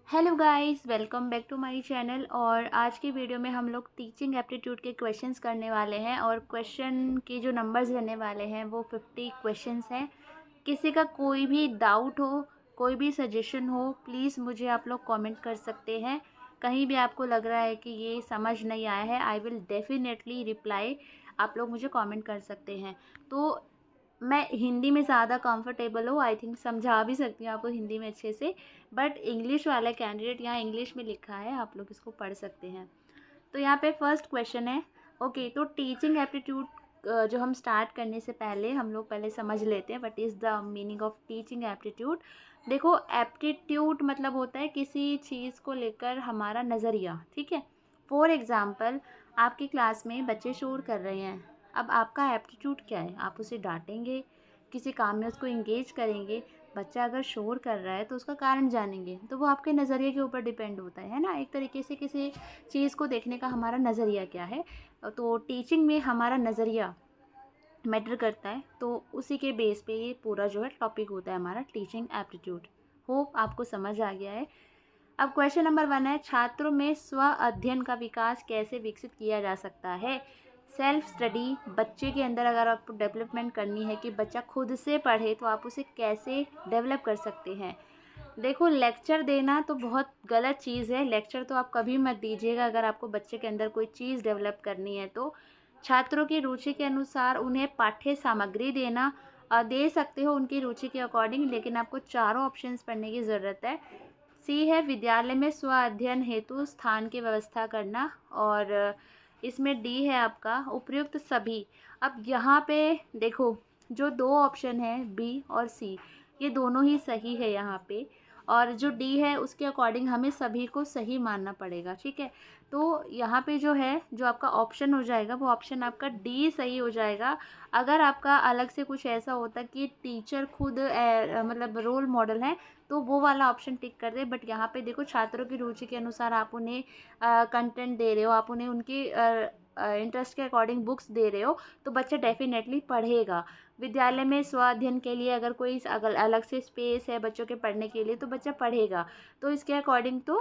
Hello guys, welcome back to my channel. और आज की वीडियो में हम लोग टीचिंग एप्टीट्यूड के क्वेश्चंस करने वाले हैं और क्वेश्चन के जो नंबर्स रहने वाले हैं वो 50 क्वेश्चंस हैं। किसी का कोई भी डाउट हो, कोई भी सजेशन हो, प्लीज़ मुझे आप लोग कमेंट कर सकते हैं। कहीं भी आपको लग रहा है कि ये समझ नहीं आया है, आई विल डेफिनेटली रिप्लाई। आप लोग मुझे कमेंट कर सकते हैं। तो मैं हिंदी में ज़्यादा कंफर्टेबल हूँ, आई थिंक समझा भी सकती हूँ आपको हिंदी में अच्छे से। बट इंग्लिश वाला कैंडिडेट यहाँ इंग्लिश में लिखा है, आप लोग इसको पढ़ सकते हैं। तो यहाँ पे फर्स्ट क्वेश्चन है। ओके, तो टीचिंग एप्टीट्यूड जो हम स्टार्ट करने से पहले हम लोग पहले समझ लेते हैं what is the meaning of teaching aptitude. देखो, एप्टीट्यूड मतलब होता है किसी चीज़ को लेकर हमारा नज़रिया, ठीक है। फॉर एग्ज़ाम्पल, आपकी क्लास में बच्चे शोर कर रहे हैं। अब आपका एप्टीट्यूड क्या है? आप उसे डांटेंगे, किसी काम में उसको इंगेज करेंगे। बच्चा अगर शोर कर रहा है तो उसका कारण जानेंगे, तो वो आपके नज़रिए के ऊपर डिपेंड होता है ना। एक तरीके से किसी चीज़ को देखने का हमारा नज़रिया क्या है। तो टीचिंग में हमारा नज़रिया मैटर करता है, तो उसी के बेस पे ये पूरा जो है टॉपिक होता है हमारा टीचिंग एप्टीट्यूड। होप आपको समझ आ गया है। अब क्वेश्चन नंबर 1 है, छात्रों में स्व अध्ययन का विकास कैसे विकसित किया जा सकता है। सेल्फ स्टडी, बच्चे के अंदर अगर आपको डेवलपमेंट करनी है कि बच्चा खुद से पढ़े, तो आप उसे कैसे डेवलप कर सकते हैं। देखो, लेक्चर देना तो बहुत गलत चीज़ है। लेक्चर तो आप कभी मत दीजिएगा। अगर आपको बच्चे के अंदर कोई चीज़ डेवलप करनी है तो छात्रों की रुचि के अनुसार उन्हें पाठ्य सामग्री देना दे सकते हो उनकी रुचि के अकॉर्डिंग, लेकिन आपको चारों ऑप्शंस पढ़ने की ज़रूरत है। सी है, विद्यालय में स्व अध्ययन हेतु स्थान की व्यवस्था करना। और इसमें डी है आपका उपयुक्त सभी। अब यहाँ पे देखो, जो दो ऑप्शन है बी और सी, ये दोनों ही सही है यहाँ पे। और जो डी है उसके अकॉर्डिंग हमें सभी को सही मानना पड़ेगा, ठीक है। तो यहाँ पे जो है, जो आपका ऑप्शन हो जाएगा वो ऑप्शन आपका डी सही हो जाएगा। अगर आपका अलग से कुछ ऐसा होता कि टीचर खुद मतलब रोल मॉडल है, तो वो वाला ऑप्शन टिक कर दे। बट यहाँ पे देखो, छात्रों की रुचि के अनुसार आप उन्हें कंटेंट दे रहे हो, आप उन्हें उनकी इंटरेस्ट के अकॉर्डिंग बुक्स दे रहे हो, तो बच्चा डेफिनेटली पढ़ेगा। विद्यालय में स्व अध्ययन के लिए अगर कोई अगर अलग से स्पेस है बच्चों के पढ़ने के लिए, तो बच्चा पढ़ेगा। तो इसके अकॉर्डिंग तो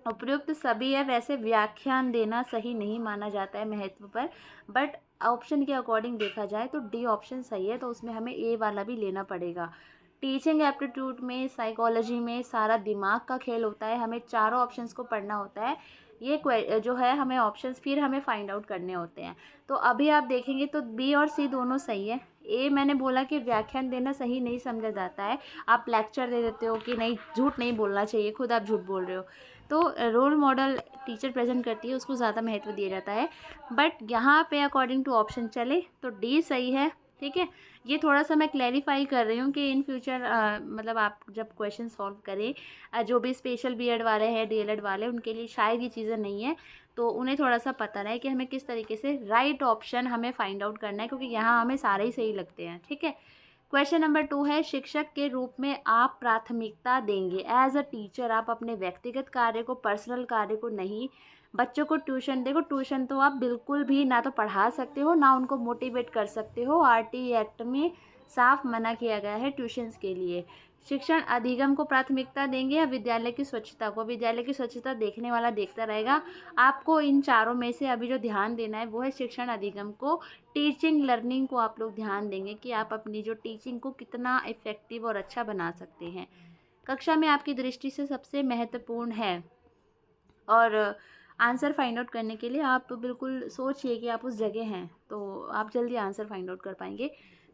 उपयुक्त सभी है। वैसे व्याख्यान देना सही नहीं माना जाता है महत्व पर, बट ऑप्शन के अकॉर्डिंग देखा जाए तो डी ऑप्शन सही है, तो उसमें हमें ए वाला भी लेना पड़ेगा। टीचिंग एप्टीट्यूड में, साइकोलॉजी में सारा दिमाग का खेल होता है। हमें चारों ऑप्शंस को पढ़ना होता है। ये जो है हमें ऑप्शंस फिर हमें फाइंड आउट करने होते हैं। तो अभी आप देखेंगे तो बी और सी दोनों सही है। ए मैंने बोला कि व्याख्यान देना सही नहीं समझा जाता है। आप लेक्चर दे देते हो कि नहीं, झूठ नहीं बोलना चाहिए, खुद आप झूठ बोल रहे हो। तो रोल मॉडल टीचर प्रेजेंट करती है, उसको ज़्यादा महत्व दिया जाता है। बट यहाँ पे अकॉर्डिंग टू ऑप्शन चले तो डी सही है, ठीक है। ये थोड़ा सा मैं क्लैरिफाई कर रही हूँ कि इन फ्यूचर मतलब आप जब क्वेश्चन सॉल्व करें, जो भी स्पेशल बीएड वाले हैं, डीएलएड वाले, उनके लिए शायद ये चीज़ें नहीं है, तो उन्हें थोड़ा सा पता रहे कि हमें किस तरीके से राइट ऑप्शन हमें फाइंड आउट करना है, क्योंकि यहाँ हमें सारे ही सही लगते हैं, ठीक है। क्वेश्चन नंबर 2 है, शिक्षक के रूप में आप प्राथमिकता देंगे। एज अ टीचर आप अपने व्यक्तिगत कार्य को, पर्सनल कार्य को नहीं। बच्चों को ट्यूशन, देखो ट्यूशन तो आप बिल्कुल भी ना तो पढ़ा सकते हो, ना उनको मोटिवेट कर सकते हो। आरटी एक्ट में साफ मना किया गया है ट्यूशन्स के लिए। शिक्षण अधिगम को प्राथमिकता देंगे या विद्यालय की स्वच्छता को? विद्यालय की स्वच्छता देखने वाला देखता रहेगा। आपको इन चारों में से अभी जो ध्यान देना है वो है शिक्षण अधिगम को। टीचिंग लर्निंग को आप लोग ध्यान देंगे कि आप अपनी जो टीचिंग को कितना इफ़ेक्टिव और अच्छा बना सकते हैं। कक्षा में आपकी दृष्टि से सबसे महत्वपूर्ण है। और आंसर फाइंड आउट करने के लिए आप बिल्कुल सोचिए कि आप उस जगह हैं, तो आप जल्दी आंसर फाइंड आउट कर पाएंगे।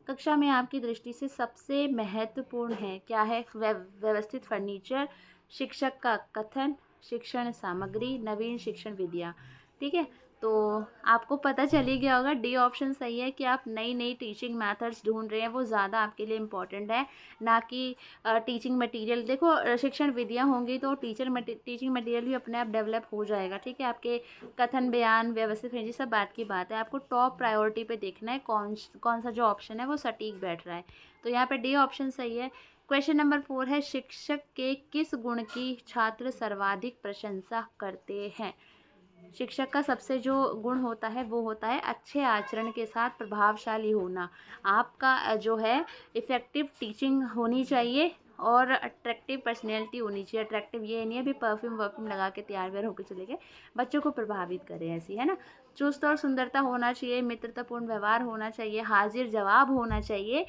कक्षा में आपकी दृष्टि से सबसे महत्वपूर्ण है क्या है? व्यवस्थित फर्नीचर, शिक्षक का कथन, शिक्षण सामग्री, नवीन शिक्षण विधियाँ, ठीक है। तो आपको पता चल ही गया होगा, डी ऑप्शन सही है कि आप नई नई टीचिंग मेथड्स ढूंढ रहे हैं, वो ज़्यादा आपके लिए इम्पॉर्टेंट है, ना कि टीचिंग मटेरियल। देखो, शिक्षण विधियाँ होंगी तो टीचिंग मटेरियल भी अपने आप डेवलप हो जाएगा, ठीक है। आपके कथन, बयान, व्यवस्थित है, सब बात की बात है। आपको टॉप प्रायोरिटी पे देखना है कौन सा जो ऑप्शन है वो सटीक बैठ रहा है। तो यहाँ पे डी ऑप्शन सही है। क्वेश्चन नंबर 4 है, शिक्षक के किस गुण की छात्र सर्वाधिक प्रशंसा करते हैं? शिक्षक का सबसे जो गुण होता है वो होता है अच्छे आचरण के साथ प्रभावशाली होना। आपका जो है इफ़ेक्टिव टीचिंग होनी चाहिए, और अट्रैक्टिव पर्सनैलिटी होनी चाहिए। अट्रैक्टिव ये नहीं है भी परफ्यूम वर्फ्यूम लगा के तैयार व्यार होकर चले गए, बच्चों को प्रभावित करें ऐसी, है ना। चुस्त और सुंदरता होना चाहिए, मित्रतापूर्ण व्यवहार होना चाहिए, हाजिर जवाब होना चाहिए।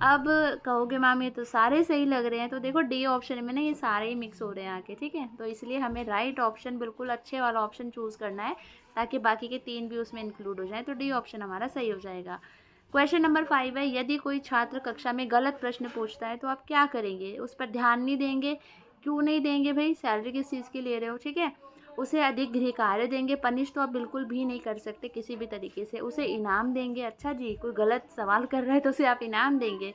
अब कहोगे मैम ये तो सारे सही लग रहे हैं, तो देखो डी ऑप्शन में ना ये सारे ही मिक्स हो रहे हैं आके, ठीक है। तो इसलिए हमें राइट ऑप्शन बिल्कुल अच्छे वाला ऑप्शन चूज़ करना है ताकि बाकी के 3 भी उसमें इंक्लूड हो जाए। तो डी ऑप्शन हमारा सही हो जाएगा। क्वेश्चन नंबर 5 है, यदि कोई छात्र कक्षा में गलत प्रश्न पूछता है तो आप क्या करेंगे? उस पर ध्यान नहीं देंगे। क्यों नहीं देंगे भाई? सैलरी किस चीज़ की ले रहे हो, ठीक है। उसे अधिक गृह कार्य देंगे, पनिश तो आप बिल्कुल भी नहीं कर सकते किसी भी तरीके से। उसे इनाम देंगे, अच्छा जी कोई गलत सवाल कर रहा है तो उसे आप इनाम देंगे।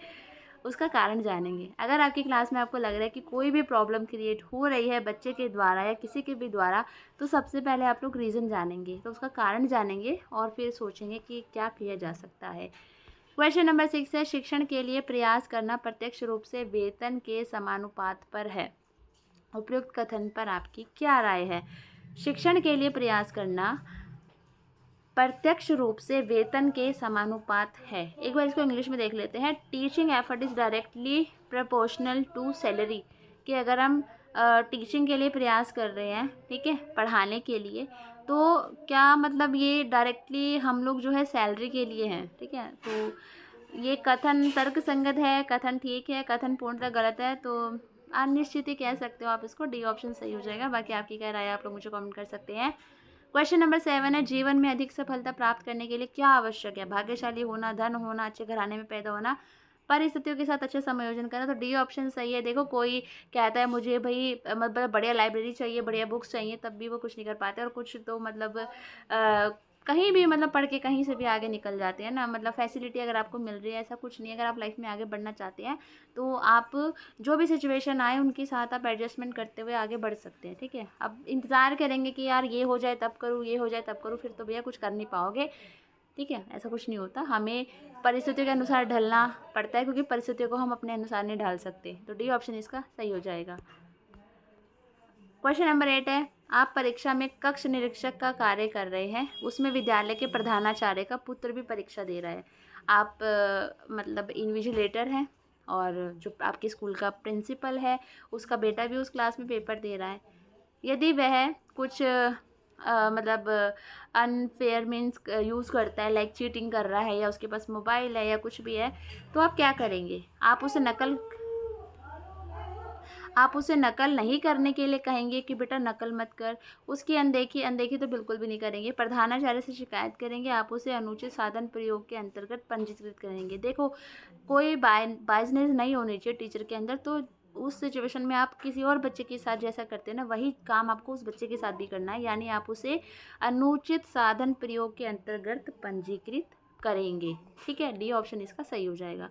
उसका कारण जानेंगे। अगर आपकी क्लास में आपको लग रहा है कि कोई भी प्रॉब्लम क्रिएट हो रही है बच्चे के द्वारा या किसी के भी द्वारा, तो सबसे पहले आप लोग रीज़न जानेंगे, तो उसका कारण जानेंगे और फिर सोचेंगे कि क्या किया जा सकता है। क्वेश्चन नंबर 6 है, शिक्षण के लिए प्रयास करना प्रत्यक्ष रूप से वेतन के समानुपात पर है। उपयुक्त कथन पर आपकी क्या राय है? शिक्षण के लिए प्रयास करना प्रत्यक्ष रूप से वेतन के समानुपात है। एक बार इसको इंग्लिश में देख लेते हैं। Teaching effort is directly proportional to salary. कि अगर हम टीचिंग के लिए प्रयास कर रहे हैं, ठीक है, पढ़ाने के लिए, तो क्या मतलब ये डायरेक्टली हम लोग जो है सैलरी के लिए हैं, ठीक है। तो ये कथन तर्क संगत है, कथन ठीक है, कथन पूर्णतः गलत है, तो अनिश्चित ही कह सकते हो आप इसको। डी ऑप्शन सही हो जाएगा। बाकी आपकी क्या राय है आप लोग मुझे कमेंट कर सकते हैं। क्वेश्चन नंबर 7 है, जीवन में अधिक सफलता प्राप्त करने के लिए क्या आवश्यक है? भाग्यशाली होना, धन होना, अच्छे घराने में पैदा होना, परिस्थितियों के साथ अच्छा समायोजन करना। तो डी ऑप्शन सही है। देखो कोई कहता है मुझे भाई मतलब बढ़िया लाइब्रेरी चाहिए, बढ़िया बुक्स चाहिए, तब भी वो कुछ नहीं कर पाते, और कुछ तो मतलब कहीं भी मतलब पढ़ के कहीं से भी आगे निकल जाते हैं ना। मतलब फैसिलिटी अगर आपको मिल रही है, ऐसा कुछ नहीं है। अगर आप लाइफ में आगे बढ़ना चाहते हैं तो आप जो भी सिचुएशन आए उनके साथ आप एडजस्टमेंट करते हुए आगे बढ़ सकते हैं, ठीक है। अब इंतज़ार करेंगे कि यार ये हो जाए तब करूँ, ये हो जाए तब करूँ, फिर तो भैया कुछ कर नहीं पाओगे, ठीक है। ऐसा कुछ नहीं होता, हमें परिस्थितियों के अनुसार ढलना पड़ता है, क्योंकि परिस्थितियों को हम अपने अनुसार नहीं ढाल सकते। तो डी ऑप्शन इसका सही हो जाएगा। क्वेश्चन नंबर 8 है, आप परीक्षा में कक्ष निरीक्षक का कार्य कर रहे हैं, उसमें विद्यालय के प्रधानाचार्य का पुत्र भी परीक्षा दे रहा है। आप मतलब इन्विजिलेटर हैं, और जो आपके स्कूल का प्रिंसिपल है उसका बेटा भी उस क्लास में पेपर दे रहा है। यदि वह कुछ मतलब अनफेयर मीन्स यूज़ करता है, लाइक चीटिंग कर रहा है, या उसके पास मोबाइल है या कुछ भी है, तो आप क्या करेंगे? आप उसे नकल नहीं करने के लिए कहेंगे कि बेटा नकल मत कर, उसकी अनदेखी तो बिल्कुल भी नहीं करेंगे, प्रधानाचार्य से शिकायत करेंगे, आप उसे अनुचित साधन प्रयोग के अंतर्गत पंजीकृत करेंगे। देखो कोई बाइजनेस नहीं होनी चाहिए टीचर के अंदर, तो उस सिचुएशन में आप किसी और बच्चे के साथ जैसा करते हैं ना, वही काम आपको उस बच्चे के साथ भी करना है, यानी आप उसे अनुचित साधन प्रयोग के अंतर्गत पंजीकृत करेंगे, ठीक है। डी ऑप्शन इसका सही हो जाएगा।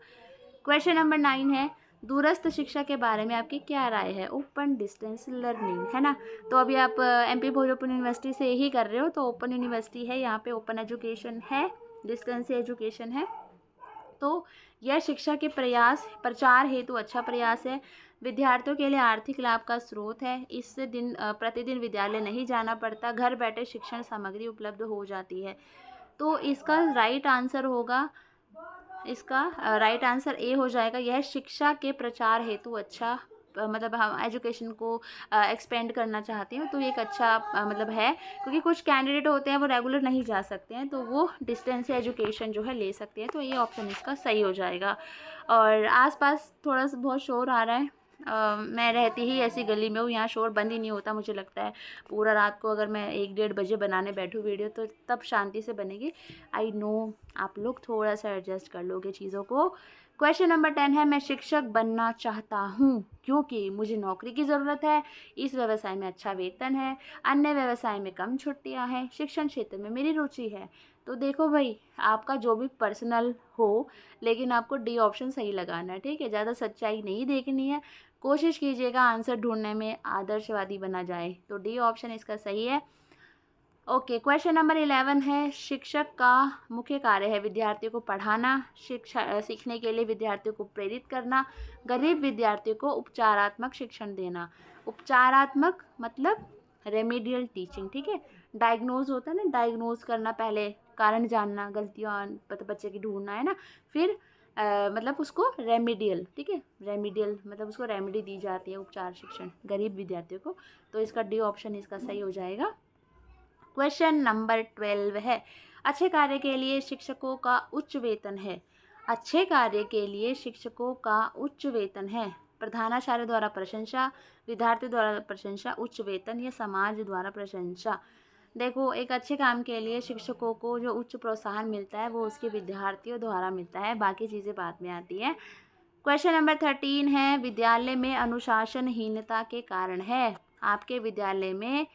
क्वेश्चन नंबर 9 है, दूरस्थ शिक्षा के बारे में आपकी क्या राय है? ओपन डिस्टेंस लर्निंग, है ना। तो अभी आप एमपी भोजपुर यूनिवर्सिटी से ही कर रहे हो, तो ओपन यूनिवर्सिटी है, यहाँ पे ओपन एजुकेशन है, डिस्टेंस एजुकेशन है। तो यह शिक्षा के प्रचार हेतु अच्छा प्रयास है। विद्यार्थियों के लिए आर्थिक लाभ का स्रोत है। इससे प्रतिदिन विद्यालय नहीं जाना पड़ता, घर बैठे शिक्षण सामग्री उपलब्ध हो जाती है। तो इसका राइट आंसर होगा, इसका राइट आंसर ए हो जाएगा। यह शिक्षा के प्रचार हेतु अच्छा मतलब हम एजुकेशन को एक्सपेंड करना चाहते हैं, तो एक अच्छा मतलब है, क्योंकि कुछ कैंडिडेट होते हैं वो रेगुलर नहीं जा सकते हैं, तो वो डिस्टेंस एजुकेशन जो है ले सकते हैं। तो ये ऑप्शन इसका सही हो जाएगा। और आसपास थोड़ा सा बहुत शोर आ रहा है, मैं रहती ही ऐसी गली में हूँ, यहाँ शोर बंद ही नहीं होता मुझे लगता है। पूरा रात को अगर मैं 1-1:30 बजे बनाने बैठूँ वीडियो, तो तब शांति से बनेगी। आई नो आप लोग थोड़ा सा एडजस्ट कर लोगे चीज़ों को। क्वेश्चन नंबर 10 है, मैं शिक्षक बनना चाहता हूँ क्योंकि मुझे नौकरी की ज़रूरत है, इस व्यवसाय में अच्छा वेतन है, अन्य व्यवसाय में कम छुट्टियाँ हैं, शिक्षण क्षेत्र में मेरी रुचि है। तो देखो भाई, आपका जो भी पर्सनल हो, लेकिन आपको डी ऑप्शन सही लगाना है, ठीक है। ज़्यादा सच्चाई नहीं देखनी है, कोशिश कीजिएगा आंसर ढूंढने में आदर्शवादी बना जाए। तो डी ऑप्शन इसका सही है। ओके, क्वेश्चन नंबर 11 है, शिक्षक का मुख्य कार्य है विद्यार्थियों को पढ़ाना, शिक्षा सीखने के लिए विद्यार्थियों को प्रेरित करना, गरीब विद्यार्थियों को उपचारात्मक शिक्षण देना। उपचारात्मक मतलब रेमेडियल टीचिंग, ठीक है। डायग्नोज होता है ना, डायग्नोज करना, पहले कारण जानना, गलतियाँ बच्चे की ढूंढना, है ना। फिर मतलब उसको रेमिडियल, ठीक है, रेमिडियल मतलब उसको रेमेडी दी जाती है, उपचार शिक्षण गरीब विद्यार्थियों को। तो इसका डी ऑप्शन इसका सही हो जाएगा। क्वेश्चन नंबर 12 है, अच्छे कार्य के लिए शिक्षकों का उच्च वेतन है। अच्छे कार्य के लिए शिक्षकों का उच्च वेतन है। प्रधानाचार्य द्वारा प्रशंसा, विद्यार्थी द्वारा प्रशंसा, उच्च वेतन या समाज द्वारा प्रशंसा। देखो, एक अच्छे काम के लिए शिक्षकों को जो उच्च प्रोत्साहन मिलता है वो उसके विद्यार्थियों द्वारा मिलता है, बाकी चीज़ें बाद में आती हैं। क्वेश्चन नंबर 13 है, विद्यालय में अनुशासनहीनता के कारण है। आपके विद्यालय में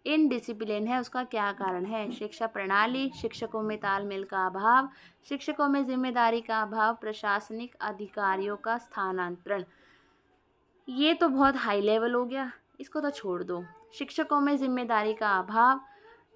इनडिसिप्लिन है, उसका क्या कारण है? शिक्षा प्रणाली, शिक्षकों में तालमेल का अभाव, शिक्षकों में जिम्मेदारी का अभाव, प्रशासनिक अधिकारियों का स्थानांतरण। ये तो बहुत हाई लेवल हो गया, इसको तो छोड़ दो। शिक्षकों में जिम्मेदारी का अभाव,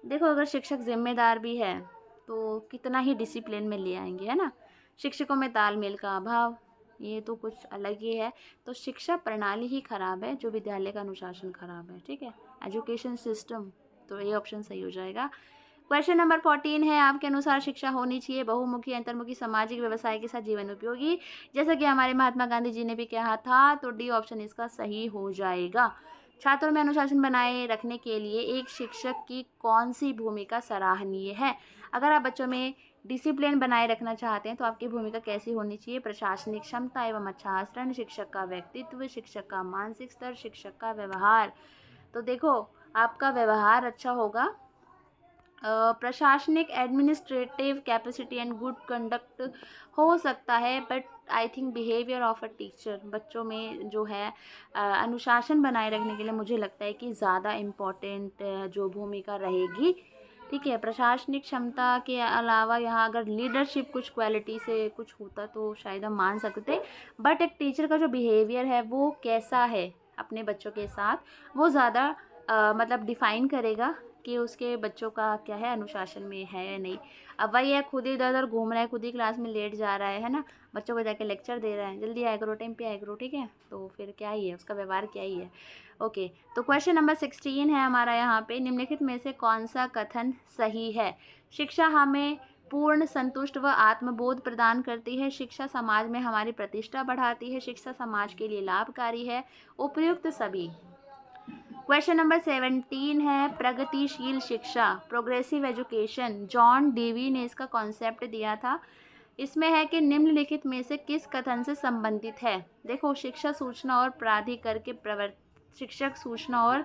देखो अगर शिक्षक जिम्मेदार भी है तो कितना ही डिसिप्लिन में ले आएंगे, है ना। शिक्षकों में तालमेल का अभाव, ये तो कुछ अलग ही है। तो शिक्षा प्रणाली ही खराब है, जो विद्यालय का अनुशासन खराब है, ठीक है, एजुकेशन सिस्टम। तो ये ऑप्शन सही हो जाएगा। क्वेश्चन नंबर 14 है, आपके अनुसार शिक्षा होनी चाहिए बहुमुखी, अंतर्मुखी, सामाजिक, व्यवसाय के साथ जीवन उपयोगी, जैसा कि हमारे महात्मा गांधी जी ने भी कहा था। तो डी ऑप्शन इसका सही हो जाएगा। छात्रों में अनुशासन बनाए रखने के लिए एक शिक्षक की कौन सी भूमिका सराहनीय है? अगर आप बच्चों में डिसिप्लिन बनाए रखना चाहते हैं तो आपकी भूमिका कैसी होनी चाहिए? प्रशासनिक क्षमता एवं अच्छा आचरण, शिक्षक का व्यक्तित्व, शिक्षक का मानसिक स्तर, शिक्षक का व्यवहार। तो देखो, आपका व्यवहार अच्छा होगा, प्रशासनिक administrative capacity and good conduct हो सकता है, but I think behaviour of a teacher, बच्चों में जो है अनुशासन बनाए रखने के लिए मुझे लगता है कि ज़्यादा इम्पोर्टेंट जो भूमिका रहेगी, ठीक है। प्रशासनिक क्षमता के अलावा यहाँ अगर लीडरशिप कुछ क्वालिटी से कुछ होता तो शायद हम मान सकते, बट एक टीचर का जो बिहेवियर है वो कैसा है अपने बच्चों के साथ, वो ज़्यादा मतलब डिफ़ाइन करेगा कि उसके बच्चों का क्या है, अनुशासन में है या नहीं। अब वही है, खुद ही इधर उधर घूम रहा है, खुद ही क्लास में लेट जा रहा है ना, बच्चों को जाके लेक्चर दे रहा है, जल्दी आया करो, टाइम पे आया करो, ठीक है, तो फिर क्या ही है, उसका व्यवहार क्या ही है। ओके, तो क्वेश्चन नंबर 16 है हमारा यहाँ पे, निम्नलिखित में से कौन सा कथन सही है? शिक्षा हमें पूर्ण, संतुष्ट व आत्मबोध प्रदान करती है। शिक्षा समाज में हमारी प्रतिष्ठा बढ़ाती है। शिक्षा समाज के लिए लाभकारी है। उपयुक्त सभी। क्वेश्चन नंबर 17 है, प्रगतिशील शिक्षा, प्रोग्रेसिव एजुकेशन, जॉन डेवी ने इसका कॉन्सेप्ट दिया था। इसमें है कि निम्नलिखित में से किस कथन से संबंधित है? देखो, शिक्षा सूचना और प्राधिकार के शिक्षक सूचना और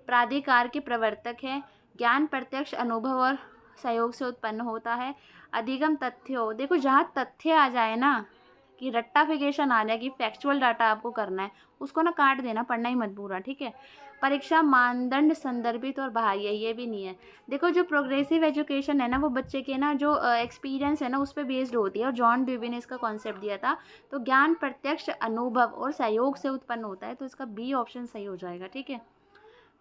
प्राधिकार के प्रवर्तक है। ज्ञान प्रत्यक्ष अनुभव और सहयोग से उत्पन्न होता है। अधिगम तथ्यों, देखो जहाँ तथ्य आ जाए ना, कि रट्टाफिकेशन आ जाए, कि फैक्चुअल डाटा आपको करना है, उसको ना काट देना, पढ़ना ही मत पूरा, ठीक है। परीक्षा मानदंड संदर्भित और बाह्य, ये भी नहीं है। देखो, जो प्रोग्रेसिव एजुकेशन है ना, वो बच्चे के ना जो एक्सपीरियंस है ना उस पर बेस्ड होती है, और जॉन ड्यूवी ने इसका कॉन्सेप्ट दिया था। तो ज्ञान प्रत्यक्ष अनुभव और सहयोग से उत्पन्न होता है, तो इसका बी ऑप्शन सही हो जाएगा, ठीक है।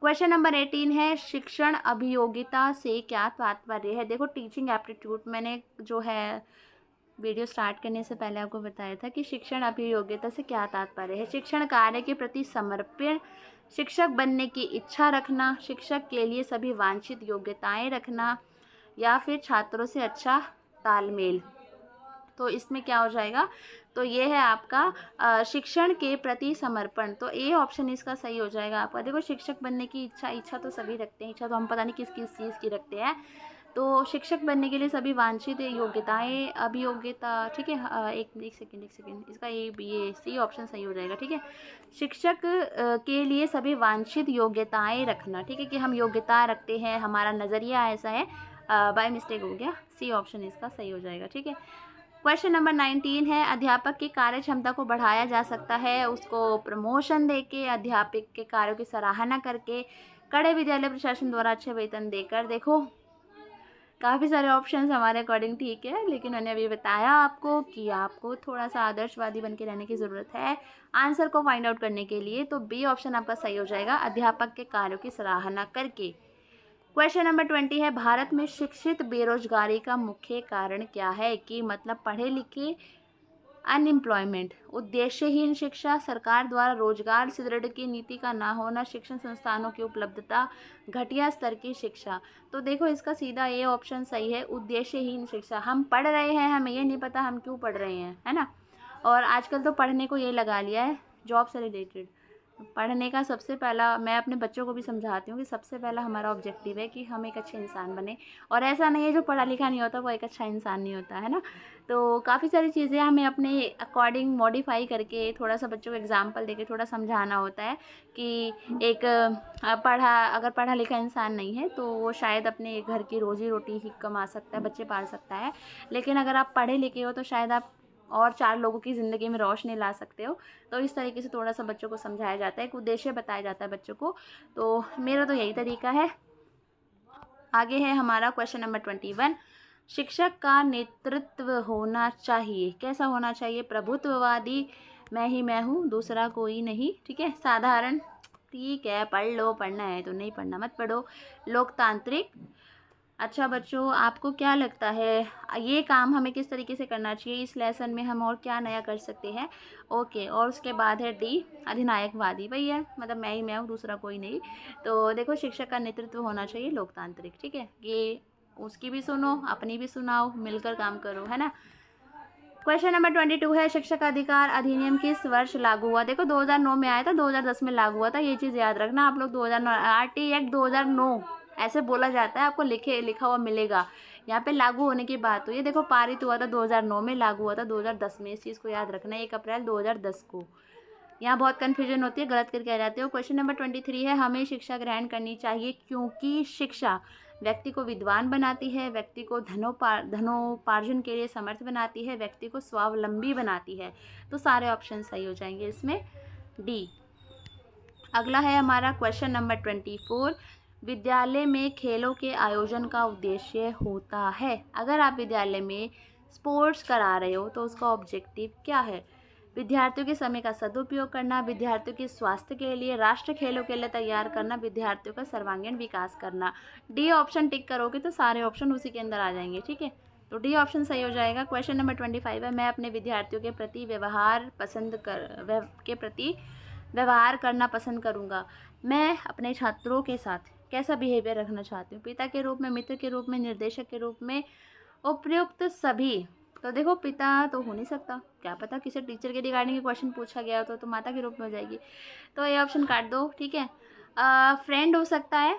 क्वेश्चन नंबर 18 है, शिक्षण अभियोगिता से क्या तात्पर्य है? देखो, टीचिंग एप्टीट्यूड, मैंने जो है वीडियो स्टार्ट करने से पहले आपको बताया था कि शिक्षण अभियोग्यता से क्या तात्पर्य है। शिक्षण कार्य के प्रति समर्पण, शिक्षक बनने की इच्छा रखना, शिक्षक के लिए सभी वांछित योग्यताएं रखना, या फिर छात्रों से अच्छा तालमेल। तो इसमें क्या हो जाएगा? तो ये है आपका शिक्षण के प्रति समर्पण। तो ए ऑप्शन इसका सही हो जाएगा आपका। देखो, शिक्षक बनने की इच्छा तो सभी रखते हैं, इच्छा तो हम पता नहीं किस किस चीज़ की रखते हैं। तो शिक्षक बनने के लिए सभी वांछित योग्यताएं, अभियोग्यता, ठीक है। एक सेकेंड, इसका ये सी ऑप्शन सही हो जाएगा, ठीक है। शिक्षक के लिए सभी वांछित योग्यताएं रखना, ठीक है, कि हम योग्यता रखते हैं, हमारा नज़रिया ऐसा है, बाय मिस्टेक हो गया, सी ऑप्शन इसका सही हो जाएगा, ठीक है। क्वेश्चन नंबर 19 है, अध्यापक की कार्य क्षमता को बढ़ाया जा सकता है उसको प्रमोशन देके, अध्यापक के कार्यों की सराहना करके, कड़े विद्यालय प्रशासन द्वारा अच्छे वेतन देकर। देखो, काफ़ी सारे ऑप्शंस हमारे अकॉर्डिंग ठीक है, लेकिन मैंने अभी बताया आपको कि आपको थोड़ा सा आदर्शवादी बन के रहने की ज़रूरत है आंसर को फाइंड आउट करने के लिए। तो बी ऑप्शन आपका सही हो जाएगा, अध्यापक के कार्यों की सराहना करके। क्वेश्चन नंबर 20 है, भारत में शिक्षित बेरोजगारी का मुख्य कारण क्या है? कि मतलब पढ़े लिखे, अनएम्प्लॉयमेंट, उद्देश्यहीन शिक्षा, सरकार द्वारा रोजगार सृजन की नीति का ना होना, शिक्षण संस्थानों की उपलब्धता, घटिया स्तर की शिक्षा। तो देखो, इसका सीधा ये ऑप्शन सही है, उद्देश्यहीन शिक्षा। हम पढ़ रहे हैं, हमें ये नहीं पता हम क्यों पढ़ रहे हैं, है ना। और आजकल तो पढ़ने को ये लगा लिया है जॉब से रिलेटेड। पढ़ने का सबसे पहला, मैं अपने बच्चों को भी समझाती हूँ कि सबसे पहला हमारा ऑब्जेक्टिव है कि हम एक अच्छे इंसान बने। और ऐसा नहीं है जो पढ़ा लिखा नहीं होता वो एक अच्छा इंसान नहीं होता, है ना। तो काफ़ी सारी चीज़ें हमें अपने अकॉर्डिंग मॉडिफाई करके थोड़ा सा बच्चों को एग्जांपल देके थोड़ा समझाना होता है कि एक अगर पढ़ा लिखा इंसान नहीं है तो वो शायद अपने घर की रोजी रोटी ही कमा सकता है, बच्चे पाल सकता है। लेकिन अगर आप पढ़े लिखे हो तो शायद आप और 4 लोगों की ज़िंदगी में रोशनी ला सकते हो। तो इस तरीके से थोड़ा सा बच्चों को समझाया जाता है, एक उद्देश्य बताया जाता है बच्चों को। तो मेरा तो यही तरीका है। आगे है हमारा क्वेश्चन नंबर 21। शिक्षक का नेतृत्व होना चाहिए, कैसा होना चाहिए? प्रभुत्ववादी, मैं ही मैं हूँ, दूसरा कोई नहीं, ठीक है। साधारण, ठीक है, पढ़ लो, पढ़ना है तो, नहीं पढ़ना मत पढ़ो। लोकतांत्रिक। अच्छा बच्चों, आपको क्या लगता है ये काम हमें किस तरीके से करना चाहिए, इस लेसन में हम और क्या नया कर सकते हैं? ओके, और उसके बाद है डी, अधिनायकवादी। वही है, मतलब मैं ही मैं हूँ, दूसरा कोई नहीं। तो देखो, शिक्षक का नेतृत्व होना चाहिए लोकतांत्रिक, ठीक है। ये उसकी भी सुनो, अपनी भी सुनाओ, मिलकर काम करो, है ना। क्वेश्चन नंबर 22 है, शिक्षक अधिकार अधिनियम किस वर्ष लागू हुआ? देखो 2009 में आया था, 2010 में लागू हुआ था, ये चीज़ याद रखना आप लोग। 2009 RT एक्ट 2009 ऐसे बोला जाता है, आपको लिखा हुआ मिलेगा। यहाँ पे लागू होने की बात हुई है। देखो पारित हुआ था 2009 में, लागू हुआ था 2010 में, इस चीज़ को याद रखना है, 1 अप्रैल 2010 को। यहाँ बहुत कन्फ्यूजन होती है, गलत करके कह जाते हो। क्वेश्चन नंबर 23 है, हमें शिक्षा ग्रहण करनी चाहिए क्योंकि शिक्षा व्यक्ति को विद्वान बनाती है, व्यक्ति को धनोपार्जन के लिए समर्थ बनाती है, व्यक्ति को स्वावलंबी बनाती है। तो सारे ऑप्शन सही हो जाएंगे इसमें, डी। अगला है हमारा क्वेश्चन नंबर 24। विद्यालय में खेलों के आयोजन का उद्देश्य होता है। अगर आप विद्यालय में स्पोर्ट्स करा रहे हो तो उसका ऑब्जेक्टिव क्या है? विद्यार्थियों के समय का सदुपयोग करना, विद्यार्थियों के स्वास्थ्य के लिए, राष्ट्र खेलों के लिए तैयार करना, विद्यार्थियों का सर्वांगीण विकास करना। डी ऑप्शन टिक करोगे तो सारे ऑप्शन उसी के अंदर आ जाएंगे, ठीक है। तो डी ऑप्शन सही हो जाएगा। क्वेश्चन नंबर 25 है, मैं अपने विद्यार्थियों के प्रति व्यवहार करना पसंद करूँगा। मैं अपने छात्रों के साथ कैसा बिहेवियर रखना चाहती हूँ? पिता के रूप में, मित्र के रूप में, निर्देशक के रूप में, उपयुक्त सभी। तो देखो पिता तो हो नहीं सकता, क्या पता किसी टीचर के रिगार्डिंग क्वेश्चन पूछा गया तो माता के रूप में हो जाएगी। तो ये ऑप्शन काट दो, ठीक है। फ्रेंड हो सकता है,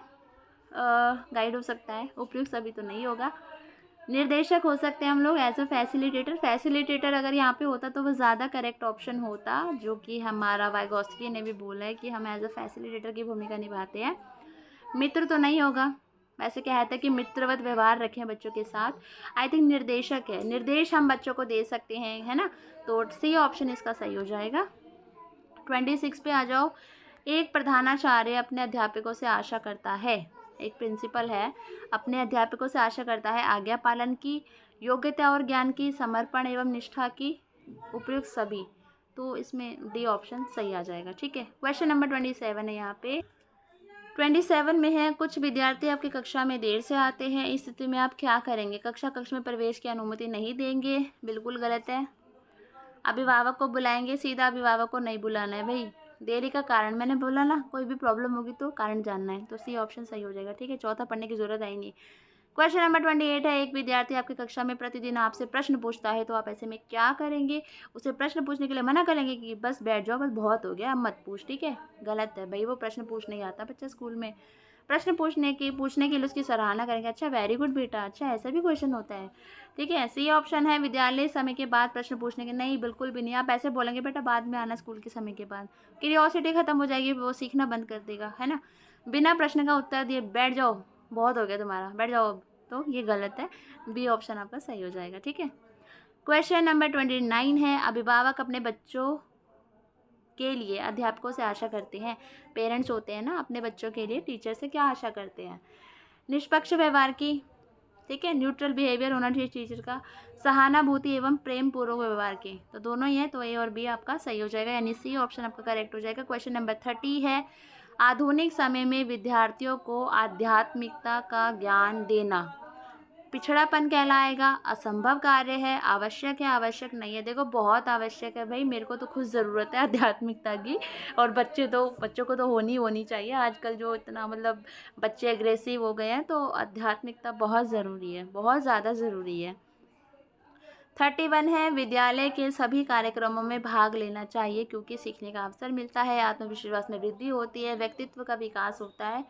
गाइड हो सकता है, उपयुक्त सभी तो नहीं होगा। निर्देशक हो सकते हैं हम लोग, एज अ फैसिलिटेटर अगर यहाँ पे होता तो वो ज़्यादा करेक्ट ऑप्शन होता, जो कि हमारा वाइगोस्की ने भी बोला है कि हम एज अ फैसिलिटेटर की भूमिका निभाते हैं। मित्र तो नहीं होगा, वैसे कहते हैं कि मित्रवत व्यवहार रखें बच्चों के साथ। आई थिंक निर्देशक है, निर्देश हम बच्चों को दे सकते हैं, है ना। तो सी ऑप्शन इसका सही हो जाएगा। 26 पे आ जाओ। एक प्रधानाचार्य अपने अध्यापकों से आशा करता है, एक प्रिंसिपल है, अपने अध्यापकों से आशा करता है आज्ञा पालन की, योग्यता और ज्ञान की, समर्पण एवं निष्ठा की, उपयुक्त सभी। तो इसमें डी ऑप्शन सही आ जाएगा, ठीक है। क्वेश्चन नंबर 27 है यहाँ पे। 27 में है, कुछ विद्यार्थी आपकी कक्षा में देर से आते हैं, इस स्थिति में आप क्या करेंगे? कक्ष में प्रवेश की अनुमति नहीं देंगे, बिल्कुल गलत है। अभिभावक को बुलाएंगे, सीधा अभिभावक को नहीं बुलाना है भाई। देरी का कारण मैंने बोला ना, कोई भी प्रॉब्लम होगी तो कारण जानना है, तो सी ऑप्शन सही हो जाएगा, ठीक है। चौथा पढ़ने की जरूरत आई नहीं। क्वेश्चन नंबर 28 है, एक विद्यार्थी आपकी कक्षा में प्रतिदिन आपसे प्रश्न पूछता है तो आप ऐसे में क्या करेंगे? उसे प्रश्न पूछने के लिए मना करेंगे कि बस बैठ जाओ, बस बहुत हो गया, अब मत पूछ, ठीक है। गलत है भाई, वो प्रश्न पूछ नहीं आता बच्चा स्कूल में। प्रश्न पूछने के लिए उसकी सराहना करेंगे, अच्छा वेरी गुड बेटा, अच्छा ऐसा भी क्वेश्चन होता है, ठीक है। सी ऑप्शन है, विद्यालय समय के बाद प्रश्न पूछने के, नहीं बिल्कुल भी नहीं। आप ऐसे बोलेंगे बेटा बाद में आना स्कूल के समय के बाद, क्यूरियोसिटी खत्म हो जाएगी, वो सीखना बंद कर देगा, है ना। बिना प्रश्न का उत्तर दिए बैठ जाओ, बहुत हो गया तुम्हारा, बैठ जाओ अब। तो ये गलत है, बी ऑप्शन आपका सही हो जाएगा, ठीक है। क्वेश्चन नंबर 29 है, अभिभावक अपने बच्चों के लिए अध्यापकों से आशा करते हैं, पेरेंट्स होते हैं ना, अपने बच्चों के लिए टीचर से क्या आशा करते हैं? निष्पक्ष व्यवहार की, ठीक है, न्यूट्रल बिहेवियर होना चाहिए टीचर का, सहानुभूति एवं प्रेम पूर्वक व्यवहार की। तो दोनों ही है, तो ए और बी आपका सही हो जाएगा, यानी सी ऑप्शन आपका करेक्ट हो जाएगा। क्वेश्चन नंबर 30 है, आधुनिक समय में विद्यार्थियों को आध्यात्मिकता का ज्ञान देना पिछड़ापन कहलाएगा, असंभव कार्य है, आवश्यक है, आवश्यक नहीं है? देखो बहुत आवश्यक है भाई, मेरे को तो खुद ज़रूरत है आध्यात्मिकता की, और बच्चों को तो होनी चाहिए। आजकल जो इतना मतलब बच्चे एग्रेसिव हो गए हैं, तो आध्यात्मिकता बहुत ज़रूरी है, बहुत ज़्यादा ज़रूरी है। 31 है, विद्यालय के सभी कार्यक्रमों में भाग लेना चाहिए क्योंकि सीखने का अवसर मिलता है, आत्मविश्वास में वृद्धि होती है, व्यक्तित्व का विकास होता है।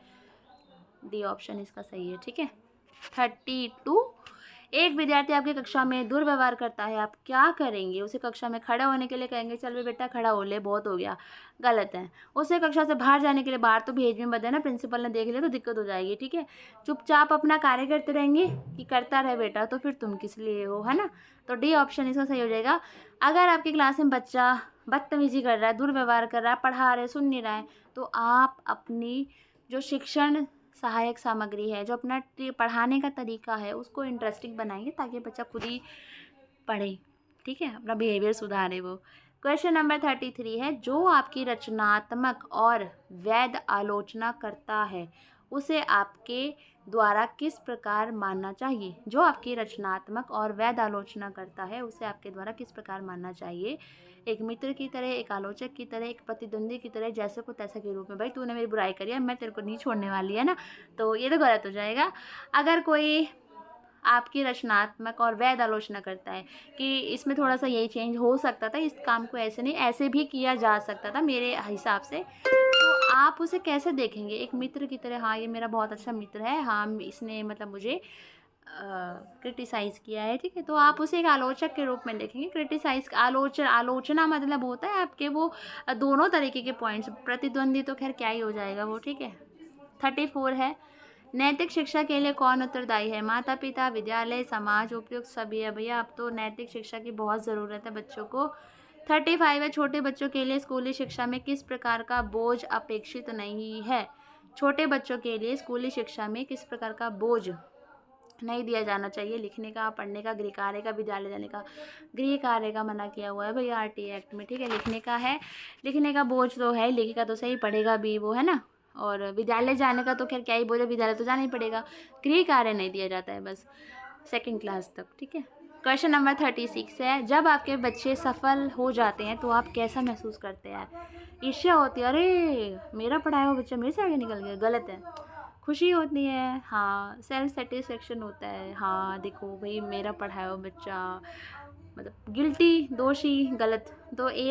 डी ऑप्शन इसका सही है, ठीक है। 32, एक विद्यार्थी आपकी कक्षा में दुर्व्यवहार करता है, आप क्या करेंगे? उसे कक्षा में खड़ा होने के लिए कहेंगे, चल बे बेटा खड़ा हो ले, बहुत हो गया, गलत है। उसे कक्षा से बाहर जाने के लिए, बाहर तो भेज में मत देना, प्रिंसिपल ने देख लिया तो दिक्कत हो जाएगी, ठीक है। चुपचाप अपना कार्य करते रहेंगे कि करता रहे बेटा, तो फिर तुम किस लिए हो, है ना। तो डी ऑप्शन इसका सही हो जाएगा। अगर आपकी क्लास में बच्चा बदतमीजी कर रहा है, दुर्व्यवहार कर रहा है, पढ़ा रहे सुन नहीं रहा है, तो आप अपनी जो शिक्षण सहायक सामग्री है, जो अपना पढ़ाने का तरीका है, उसको इंटरेस्टिंग बनाएंगे ताकि बच्चा खुद ही पढ़े, ठीक है, अपना बिहेवियर सुधारे वो। क्वेश्चन नंबर 33 है, जो आपकी रचनात्मक और वैध आलोचना करता है उसे आपके द्वारा किस प्रकार मानना चाहिए? जो आपकी रचनात्मक और वैध आलोचना करता है उसे आपके द्वारा किस प्रकार मानना चाहिए? एक मित्र की तरह, एक आलोचक की तरह, एक प्रतिद्वंदी की तरह, जैसे को तैसे के रूप में। भाई तूने मेरी बुराई करी है, मैं तेरे को नहीं छोड़ने वाली, है ना, तो ये तो गलत हो जाएगा। अगर कोई आपकी रचनात्मक और वैध आलोचना करता है कि इसमें थोड़ा सा यही चेंज हो सकता था, इस काम को ऐसे नहीं ऐसे भी किया जा सकता था मेरे हिसाब से, तो आप उसे कैसे देखेंगे? एक मित्र की तरह, हाँ ये मेरा बहुत अच्छा मित्र है, हाँ इसने मतलब मुझे क्रिटिसाइज़ किया है, ठीक है, तो आप उसे एक आलोचक के रूप में देखेंगे। क्रिटिसाइज आलोचना मतलब होता है आपके वो दोनों तरीके के पॉइंट्स, प्रतिद्वंदी तो खैर क्या ही हो जाएगा वो, ठीक है। 34 है, नैतिक शिक्षा के लिए कौन उत्तरदायी है? माता पिता, विद्यालय, समाज, उपयुक्त सभी है। भैया अब तो नैतिक शिक्षा की बहुत ज़रूरत है बच्चों को। 35 है, छोटे बच्चों के लिए स्कूली शिक्षा में किस प्रकार का बोझ अपेक्षित नहीं है? छोटे बच्चों के लिए स्कूली शिक्षा में किस प्रकार का बोझ नहीं दिया जाना चाहिए? लिखने का, पढ़ने का, गृह कार्य का, विद्यालय जाने का। गृह कार्य का मना किया हुआ है भैया RT एक्ट में, ठीक है। लिखने का है, लिखने का बोझ तो है, लिखेगा तो सही, पढ़ेगा भी वो, है ना। और विद्यालय जाने का तो खैर क्या ही बोले, विद्यालय तो जाना ही पड़ेगा। गृह कार्य नहीं दिया जाता है बस 2nd क्लास तक, ठीक है। क्वेश्चन नंबर 36 है, जब आपके बच्चे सफल हो जाते हैं तो आप कैसा महसूस करते हैं? ईर्ष्या होती है, अरे मेरा पढ़ाया हुआ बच्चा मेरे से आगे निकल गया, गलत है। खुशी होती है, हाँ, सेल्फ सेटिस्फेक्शन होता है, हाँ देखो भाई मेरा पढ़ाया हुआ बच्चा, मतलब गिल्टी, दोषी, गलत। तो ए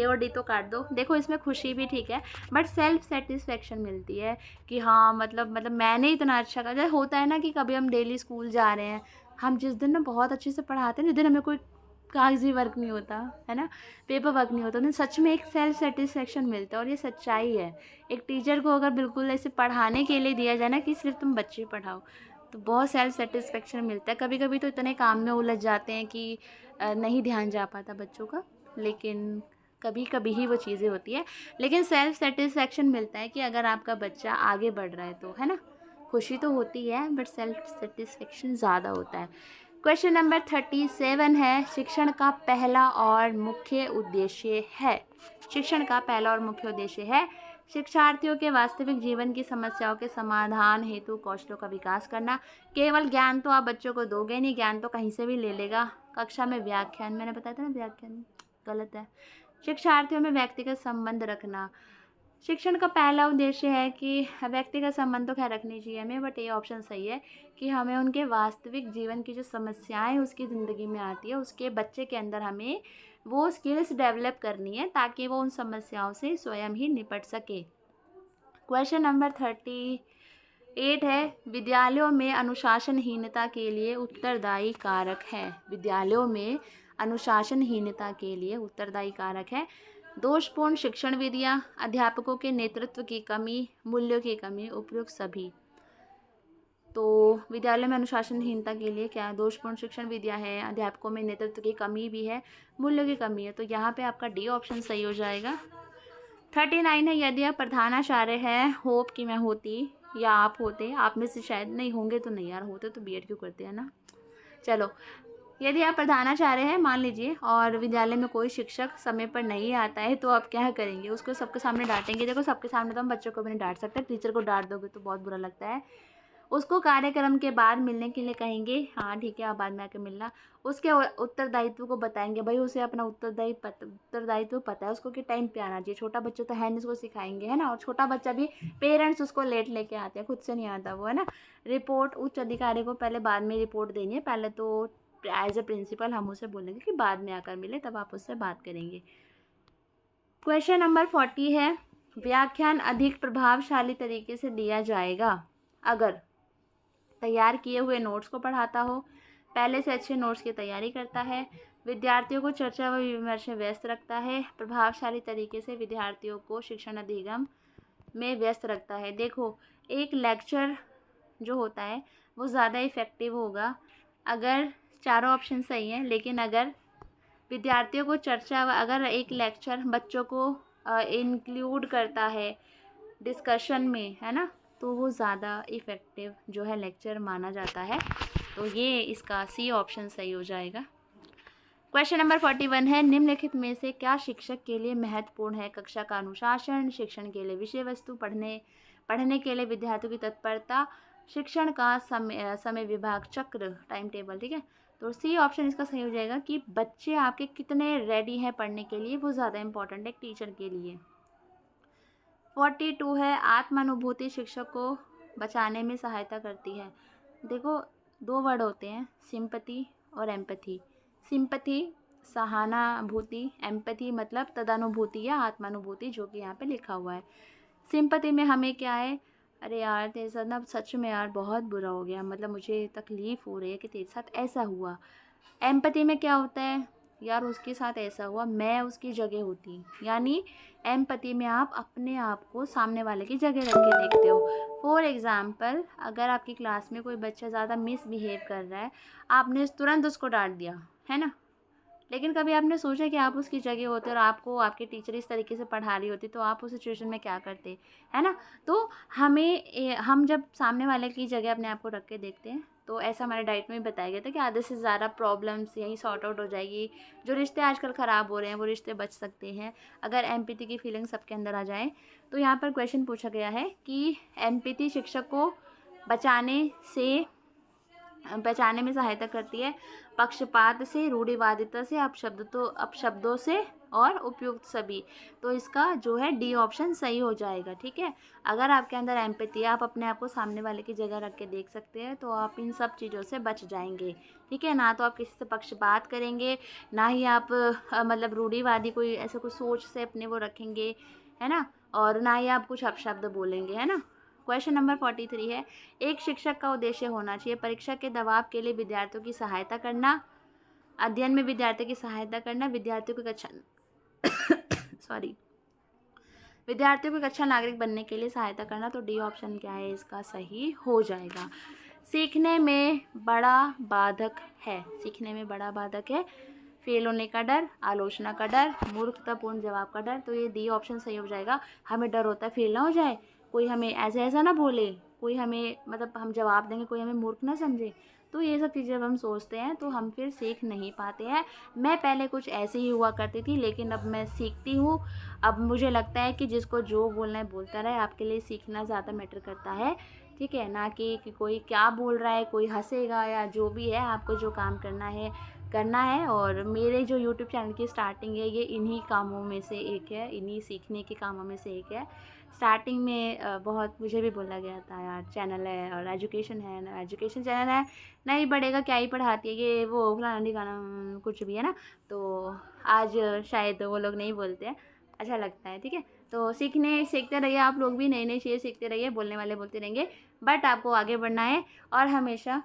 और डी तो काट दो। देखो इसमें खुशी भी ठीक है, बट सेल्फ सेटिस्फेक्शन मिलती है कि हाँ मतलब मैंने इतना अच्छा करा। जैसे होता है ना कि कभी हम डेली स्कूल जा रहे हैं, हम जिस दिन ना बहुत अच्छे से पढ़ाते हैं, जिस दिन हमें कोई कागजी वर्क नहीं होता है ना, पेपर वर्क नहीं होता, तो सच में एक सेल्फ सेटिस्फेक्शन मिलता है, और ये सच्चाई है। एक टीचर को अगर बिल्कुल ऐसे पढ़ाने के लिए दिया जाए ना कि सिर्फ तुम बच्चे पढ़ाओ, तो बहुत सेल्फ सेटिस्फेक्शन मिलता है। कभी कभी तो इतने काम में उलझ जाते हैं कि नहीं ध्यान जा पाता बच्चों का, लेकिन कभी कभी ही वो चीज़ें होती है। लेकिन सेल्फ सेटिस्फेक्शन मिलता है कि अगर आपका बच्चा आगे बढ़ रहा है तो, है ना। खुशी तो होती है बट सेल्फ सेटिस्फेक्शन ज़्यादा होता है। क्वेश्चन नंबर 37 है, शिक्षण का पहला और मुख्य उद्देश्य है। शिक्षण का पहला और मुख्य उद्देश्य है शिक्षार्थियों के वास्तविक जीवन की समस्याओं के समाधान हेतु कौशलों का विकास करना। केवल ज्ञान तो आप बच्चों को दोगे नहीं, ज्ञान तो कहीं से भी ले लेगा। कक्षा में व्याख्यान, मैंने बताया था ना व्याख्यान गलत है। शिक्षार्थियों में व्यक्तिगत संबंध रखना। शिक्षण का पहला उद्देश्य है कि व्यक्तिगत संबंध तो खैर रखनी चाहिए हमें, बट ये ऑप्शन सही है कि हमें उनके वास्तविक जीवन की जो समस्याएं उसकी ज़िंदगी में आती है, उसके बच्चे के अंदर हमें वो स्किल्स डेवलप करनी है ताकि वो उन समस्याओं से स्वयं ही निपट सके। क्वेश्चन नंबर 38 है, विद्यालयों में अनुशासनहीनता के लिए उत्तरदायी कारक है। विद्यालयों में अनुशासनहीनता के लिए उत्तरदायी कारक है दोषपूर्ण शिक्षण विधियाँ, अध्यापकों के नेतृत्व की कमी, मूल्यों की कमी, उपयुक्त सभी। तो विद्यालय में अनुशासनहीनता के लिए क्या दोषपूर्ण शिक्षण विधियाँ है, अध्यापकों में नेतृत्व की कमी भी है, मूल्यों की कमी है, तो यहाँ पे आपका डी ऑप्शन सही हो जाएगा। 39 है, यदि आप प्रधानाचार्य है, होप कि मैं होती या आप होते, आप में से शायद नहीं होंगे तो नहीं यार, होते तो बीएड क्यों करते हैं ना। चलो, यदि आप प्रधानाचार्य हैं मान लीजिए और विद्यालय में कोई शिक्षक समय पर नहीं आता है तो आप क्या करेंगे? उसको सबके सामने डांटेंगे। देखो सबके सामने तो हम बच्चों को भी नहीं डांट सकते, टीचर को डांट दोगे तो बहुत बुरा लगता है। उसको कार्यक्रम के बाद मिलने के लिए कहेंगे, हाँ ठीक है आप बाद में आके मिलना। उसके उत्तरदायित्व को बताएंगे, भाई उसे अपना उत्तरदायित्व पता है उसको कि टाइम पे आना चाहिए। छोटा बच्चा तो है नहीं, उसको सिखाएंगे, है ना। और छोटा बच्चा भी पेरेंट्स उसको लेट लेके आते हैं, खुद से नहीं आता वो, है ना। रिपोर्ट उच्च अधिकारी को पहले बाद में रिपोर्ट देनी है, पहले तो एज अ प्रिंसिपल हम उसे बोलेंगे कि बाद में आकर मिले, तब आप उससे बात करेंगे। क्वेश्चन नंबर 40 है, व्याख्यान अधिक प्रभावशाली तरीके से दिया जाएगा अगर तैयार किए हुए नोट्स को पढ़ाता हो, पहले से अच्छे नोट्स की तैयारी करता है, विद्यार्थियों को चर्चा व विमर्श में व्यस्त रखता है, प्रभावशाली तरीके से विद्यार्थियों को शिक्षण अधिगम में व्यस्त रखता है। देखो, एक लेक्चर जो होता है वो ज़्यादा इफ़ेक्टिव होगा अगर चारों ऑप्शन सही हैं, लेकिन अगर विद्यार्थियों को चर्चा, अगर एक लेक्चर बच्चों को इंक्लूड करता है डिस्कशन में, है ना, तो वो ज़्यादा इफ़ेक्टिव जो है लेक्चर माना जाता है। तो ये इसका सी ऑप्शन सही हो जाएगा। क्वेश्चन नंबर 41 है, निम्नलिखित में से क्या शिक्षक के लिए महत्वपूर्ण है? कक्षा का अनुशासन, शिक्षण के लिए विषय वस्तु, पढ़ने के लिए विद्यार्थियों की तत्परता, शिक्षण का समय विभाग चक्र, टाइम टेबल। ठीक है, तो सी ऑप्शन इसका सही हो जाएगा कि बच्चे आपके कितने रेडी हैं पढ़ने के लिए, वो ज़्यादा इंपॉर्टेंट है एक टीचर के लिए। 42 है, आत्मानुभूति शिक्षक को बचाने में सहायता करती है। देखो, दो वर्ड होते हैं, सिंपैथी और एम्पैथी। सिंपैथी सहानुभूति, एम्पैथी मतलब तदानुभूति या आत्मानुभूति, जो कि यहाँ पे लिखा हुआ है। सिंपैथी में हमें क्या है, अरे यार तेरे साथ ना सच में यार बहुत बुरा हो गया, मतलब मुझे तकलीफ़ हो रही है कि तेरे साथ ऐसा हुआ। एम्पैथी में क्या होता है, यार उसके साथ ऐसा हुआ, मैं उसकी जगह होती। यानी एम्पैथी में आप अपने आप को सामने वाले की जगह रख के देखते हो। फॉर एग्ज़ाम्पल, अगर आपकी क्लास में कोई बच्चा ज़्यादा मिसबिहेव कर रहा है, आपने तुरंत उसको डांट दिया, है ना, लेकिन कभी आपने सोचा कि आप उसकी जगह होते और आपको आपकी टीचर इस तरीके से पढ़ा रही होती, तो आप उस सिचुएशन में क्या करते, है ना। तो हम जब सामने वाले की जगह अपने आप को रख के देखते हैं, तो ऐसा हमारे डाइट में बताया गया था कि आधे से ज़्यादा प्रॉब्लम्स यहीं सॉर्ट आउट हो जाएगी। जो रिश्ते आजकल ख़राब हो रहे हैं वो रिश्ते बच सकते हैं अगर एम्पैथी की फीलिंग सबके अंदर आ जाए। तो यहाँ पर क्वेश्चन पूछा गया है कि एम्पैथी शिक्षक को बचाने में सहायता करती है पक्षपात से, रूढ़िवादिता से, अपशब्दों से और उपयुक्त सभी। तो इसका जो है डी ऑप्शन सही हो जाएगा। ठीक है, अगर आपके अंदर एम्पैथी है, आप अपने आप को सामने वाले की जगह रख के देख सकते हैं, तो आप इन सब चीज़ों से बच जाएंगे। ठीक है, ना तो आप किसी से पक्षपात करेंगे, ना ही आप मतलब रूढ़िवादी कोई ऐसा कुछ सोच से अपने वो रखेंगे, है ना, और ना ही आप कुछ अपशब्द बोलेंगे, है ना। क्वेश्चन नंबर 43 है, एक शिक्षक का उद्देश्य होना चाहिए परीक्षा के दबाव के लिए विद्यार्थियों की सहायता करना, अध्ययन में विद्यार्थियों की सहायता करना, विद्यार्थियों को विद्यार्थियों को अच्छा नागरिक बनने के लिए सहायता करना। तो डी ऑप्शन क्या है इसका सही हो जाएगा। सीखने में बड़ा बाधक है, सीखने में बड़ा बाधक है फेल होने का डर, आलोचना का डर, मूर्खतापूर्ण जवाब का डर। तो ये डी ऑप्शन सही हो जाएगा। हमें डर होता है फेल ना हो जाए, कोई हमें ऐसा ना बोले, कोई हमें मतलब हम जवाब देंगे कोई हमें मूर्ख ना समझे, तो ये सब चीज़ें जब हम सोचते हैं तो हम फिर सीख नहीं पाते हैं। मैं पहले कुछ ऐसे ही हुआ करती थी, लेकिन अब मैं सीखती हूँ। अब मुझे लगता है कि जिसको जो बोलना है बोलता रहे, आपके लिए सीखना ज़्यादा मैटर करता है। ठीक है, ना कि कोई क्या बोल रहा है, कोई हंसेगा या जो भी है, आपको जो काम करना है। और मेरे जो यूट्यूब चैनल की स्टार्टिंग है, ये इन्हीं कामों में से एक है, इन्हीं सीखने के कामों में से एक है। स्टार्टिंग में बहुत मुझे भी बोला गया था यार चैनल है और एजुकेशन है ना, एजुकेशन चैनल है, नहीं पढ़ेगा क्या ही पढ़ाती है ये वो फलाना ढिकाना कुछ भी, है ना। तो आज शायद वो लोग नहीं बोलते हैं, अच्छा लगता है। ठीक है, तो सीखते रहिए, आप लोग भी नई नई चीज़ें सीखते रहिए, बोलने वाले बोलते रहेंगे, बट आपको आगे बढ़ना है। और हमेशा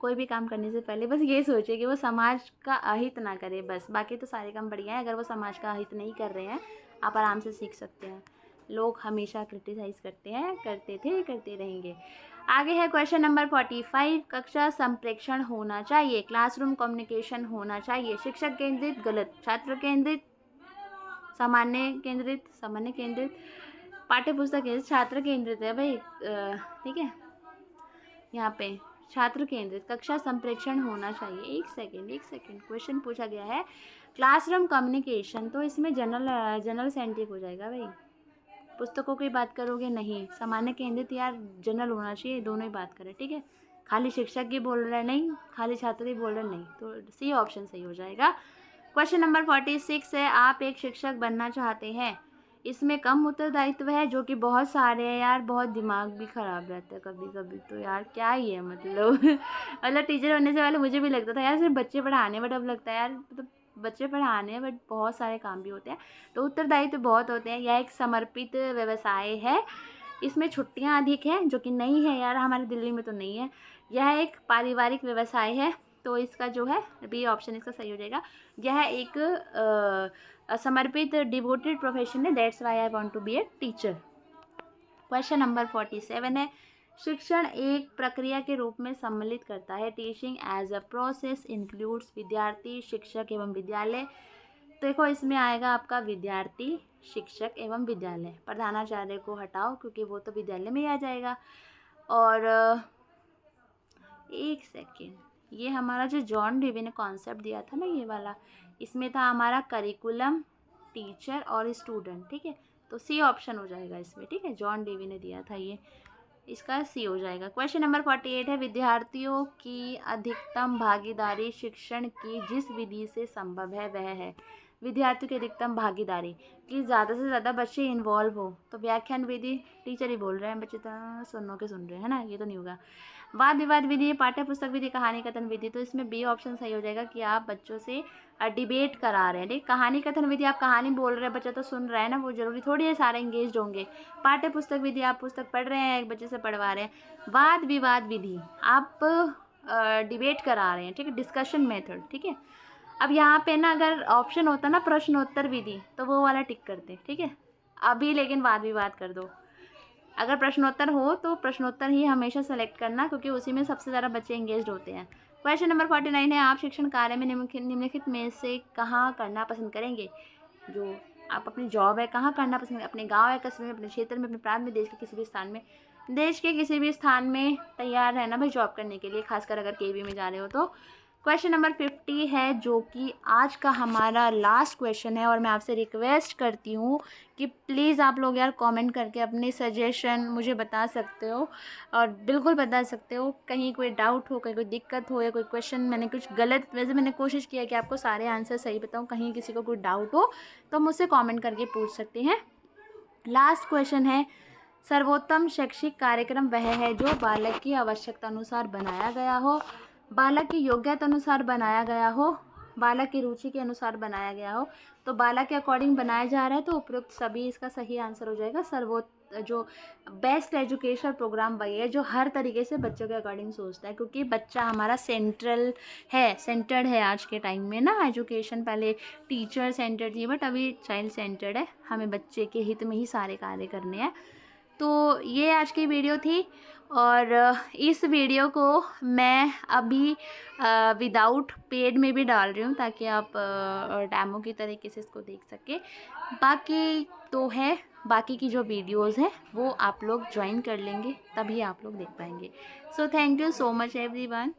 कोई भी काम करने से पहले बस ये सोचिए कि वो समाज का अहित ना करे, बस। बाकी तो सारे काम बढ़िया है, अगर वो समाज का अहित नहीं कर रहे हैं, आप आराम से सीख सकते हैं। लोग हमेशा क्रिटिसाइज़ करते हैं, करते थे, करते रहेंगे। आगे है क्वेश्चन नंबर 45, कक्षा संप्रेक्षण होना चाहिए, क्लासरूम कम्युनिकेशन होना चाहिए, शिक्षक केंद्रित गलत, छात्र केंद्रित, सामान्य केंद्रित, पाठ्य पुस्तक केंद्रित, छात्र केंद्रित है भाई। ठीक है, यहाँ पे छात्र केंद्रित, कक्षा संप्रेक्षण होना चाहिए। एक सेकेंड, क्वेश्चन पूछा गया है क्लासरूम कम्युनिकेशन, तो इसमें जनरल सेंट्रिक हो जाएगा भाई। पुस्तकों की बात करोगे नहीं, सामान्य केंद्रित यार जनरल होना चाहिए, दोनों ही बात करें। ठीक है, खाली शिक्षक ही बोल रहे नहीं, खाली छात्र ही बोल रहे नहीं, तो सी ऑप्शन सही हो जाएगा। क्वेश्चन नंबर 46 है, आप एक शिक्षक बनना चाहते हैं, इसमें कम उत्तरदायित्व है, जो कि बहुत सारे हैं यार। बहुत दिमाग भी ख़राब रहता है कभी कभी तो यार, क्या ही है मतलब मतलब टीचर बनने से पहले मुझे भी लगता था यार सिर्फ बच्चे पढ़ाने, बट अब लगता है यार मतलब बच्चे पढ़ाने हैं बट बहुत सारे काम भी होते हैं, तो उत्तरदायित्व बहुत होते हैं। यह एक समर्पित व्यवसाय है, इसमें छुट्टियां अधिक हैं, जो कि नहीं है यार, हमारे दिल्ली में तो नहीं है। यह एक पारिवारिक व्यवसाय है, तो इसका जो है बी ऑप्शन इसका सही हो जाएगा। यह एक समर्पित डिवोटेड प्रोफेशन है, that's why I want to be a teacher. Question number 47 है, शिक्षण एक प्रक्रिया के रूप में सम्मिलित करता है। Teaching as a process includes विद्यार्थी, शिक्षक एवं विद्यालय। देखो इसमें आएगा आपका विद्यार्थी, शिक्षक एवं विद्यालय। प्रधानाचार्य को हटाओ क्योंकि वो तो विद्यालय में ही आ जाएगा। और एक सेकेंड, ये हमारा जो जॉन डेवी ने कॉन्सेप्ट दिया था ना, ये वाला, इसमें था हमारा करिकुलम, टीचर और स्टूडेंट, ठीक है, तो सी ऑप्शन हो जाएगा इसमें, ठीक है, जॉन डेवी ने दिया था ये, इसका सी हो जाएगा। क्वेश्चन नंबर 48 है, विद्यार्थियों की अधिकतम भागीदारी शिक्षण की जिस विधि से संभव है वह है। विद्यार्थियों की अधिकतम भागीदारी कि ज़्यादा से ज़्यादा बच्चे इन्वॉल्व हो, तो व्याख्यान विधि, टीचर ही बोल रहे हैं, बच्चे तो सुनो के सुन रहे हैं ना, ये तो नहीं होगा। वाद विवाद विधि, पाठ्य पुस्तक विधि, कहानी कथन विधि, तो इसमें बी ऑप्शन सही हो जाएगा कि आप बच्चों से डिबेट करा रहे हैं। ठीक, कहानी कथन विधि आप कहानी बोल रहे हैं, बच्चा तो सुन रहा है ना, वो जरूरी थोड़ी है सारे इंगेज होंगे। पाठ्य पुस्तक विधि आप पुस्तक पढ़ रहे हैं, एक बच्चे से पढ़वा रहे हैं। वाद विवाद विधि आप डिबेट करा रहे हैं, ठीक है, डिस्कशन मेथड, ठीक है। अब यहाँ पे ना अगर ऑप्शन होता ना प्रश्नोत्तर विधि, तो वो वाला टिक करते, ठीक है। अभी लेकिन वाद विवाद कर दो। अगर प्रश्नोत्तर हो तो प्रश्नोत्तर ही हमेशा सेलेक्ट करना, क्योंकि उसी में सबसे ज़्यादा बच्चे एंगेज होते हैं। क्वेश्चन नंबर 49 है, आप शिक्षण कार्य में निम्नलिखित में से कहाँ करना पसंद करेंगे। जो आप अपनी जॉब है कहाँ करना पसंद करेंगे, अपने गाँव है, कस्बे में, अपने क्षेत्र में, अपने प्रांत में, देश के किसी भी स्थान में। देश के किसी भी स्थान में तैयार रहना भाई जॉब करने के लिए, खासकर अगर केवी में जा रहे हो तो। क्वेश्चन नंबर 50 है, जो कि आज का हमारा लास्ट क्वेश्चन है, और मैं आपसे रिक्वेस्ट करती हूँ कि प्लीज़ आप लोग यार कमेंट करके अपने सजेशन मुझे बता सकते हो, और बिल्कुल बता सकते हो, कहीं कोई डाउट हो, कहीं कोई दिक्कत हो, या कोई क्वेश्चन मैंने कुछ गलत, वैसे मैंने कोशिश किया कि आपको सारे आंसर सही बताऊँ, कहीं किसी को कोई डाउट हो तो मुझसे कॉमेंट करके पूछ सकते हैं। लास्ट क्वेश्चन है, सर्वोत्तम शैक्षिक कार्यक्रम वह है जो बालक की आवश्यकता अनुसार बनाया गया हो, बालक की योग्यता अनुसार बनाया गया हो, बालक की रुचि के अनुसार बनाया गया हो। तो बालक के अकॉर्डिंग बनाया जा रहा है, तो उपरोक्त सभी इसका सही आंसर हो जाएगा। जो बेस्ट एजुकेशन प्रोग्राम वही है जो हर तरीके से बच्चों के अकॉर्डिंग सोचता है, क्योंकि बच्चा हमारा सेंटर्ड है आज के टाइम में ना। एजुकेशन पहले टीचर सेंटर्ड थी, बट अभी चाइल्ड सेंटर्ड है, हमें बच्चे के हित में ही सारे कार्य करने हैं। तो ये आज की वीडियो थी, और इस वीडियो को मैं अभी विदाउट पेड में भी डाल रही हूँ, ताकि आप डेमो की तरीके से इसको देख सकें। बाकी तो है, बाकी की जो वीडियोस हैं वो आप लोग ज्वाइन कर लेंगे, तभी आप लोग देख पाएंगे। So thank you so much everyone.